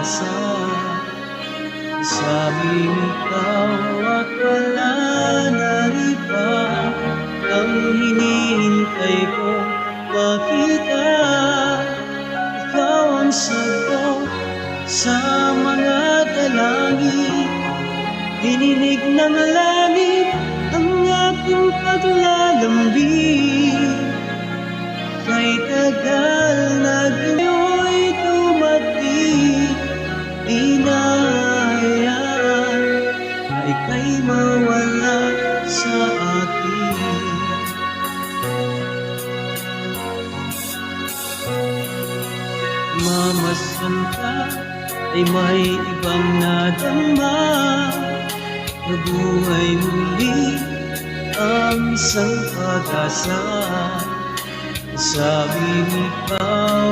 pag-asa. Sabing ikaw at wala na iba ang hinihintay ko makita. Ikaw ang sagot sa mga dalangin, dininig ng langit ang aking paglalambing. Kay tagal na gayo'y dumating, di na hayaan na ika'y mawala sa akin. Mamasan ka ay may ibang nadama, nabuhay muli ang isang pag-asa. Sabing ikaw